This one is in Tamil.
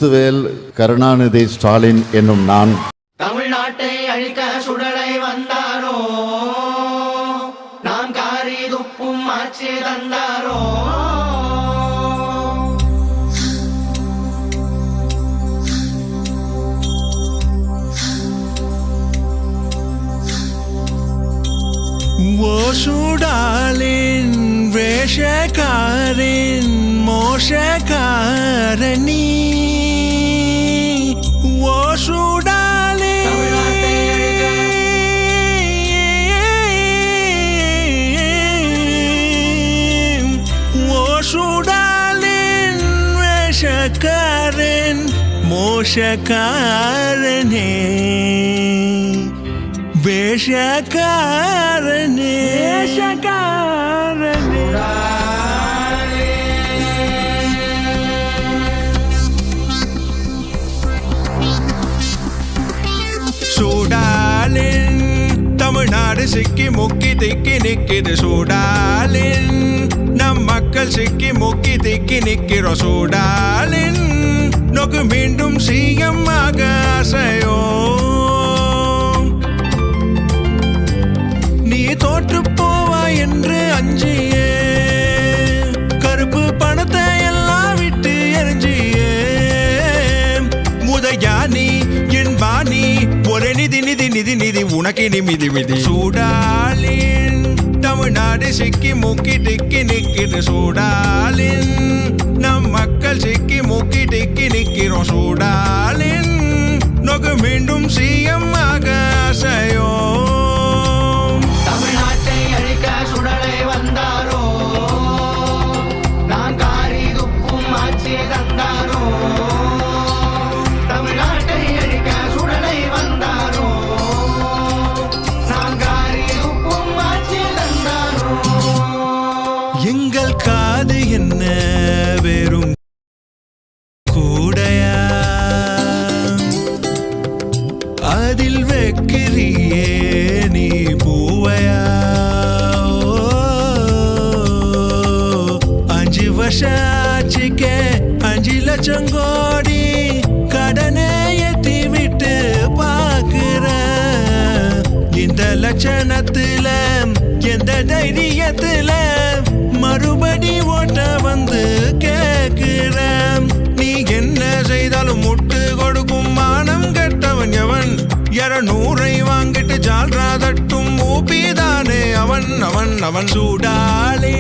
முத்துவேல் கருணாநிதி ஸ்டாலின் என்னும் நான் தமிழ்நாட்டை அழிக்க சுடலை வந்தாரோ, நாம் காரி துப்பும் ஆட்சி தந்தாரோ. ஓ சுடாலின் வேஷக்காரின் மோஷக்காரணி, ஓ சுடாலின் ஓ சுடாலின் வேஷக்காரன் மோஷக்காரனே வேஷக்காரனே வேஷக்காரனே. சூடாலின் தமிழ்நாடு சிக்கி முக்கி திக்கி நிக்கிது. சூடாலின் நம் மக்கள் சிக்கி முக்கி திக்கி நிக்கிறோம். சூடாலின் நோக்கு மீண்டும் சிஎம் ஆக ஆசையோ, நீ தோற்று போவா என்று அஞ்சியே கருப்பு பணத்தை எல்லாம் விட்டு எரிஞ்சியே முதையானி என் பாணி ஒரே நிதி நிதி நிதி நிதி உனக்கு நிமிதி மிதி. சூடாலின் தமிழ்நாடு சிக்கி முக்கி டிக்கி நிக்கிது. சூடாலின் நம் மக்கள் சிக்கி முக்கி டிக்கி நிக்கிறோம். சூடாலின் நோக்கு மீண்டும் சிஎம் ஆக ஆசையோ, தமிழ்நாட்டை அழிக்க சுடலை வந்தாரோ, நாம் காரி துப்பும் ஆட்சி தந்தாரோ. தமிழ்நாட்டை அழிக்க சுடலை வந்தாரோ, நாம் காரி துப்பும் ஆட்சி தந்தாரோ. எங்கள் காது என்ன வெறும் கூடையா, அதில் வைக்கிறியே நீ பூவையா. 5 வருஷம் ஆச்சுக்க 5 லட்சம் கோடி கடனை ஏத்தி விட்டு பாக்குற. இந்த லட்சணத்துல எந்த தைரியத்துல மறுபடி ஓட்ட வந்து கேக்குற. நீ என்ன செய்தாலும் முட்டு கொடுக்கும் மானம் கெட்டவன் எவன்? 200 வாங்கிட்டு ஜால்ரா தட்டும் ஊப்பிதானே அவன் அவன் அவன். சூடாலே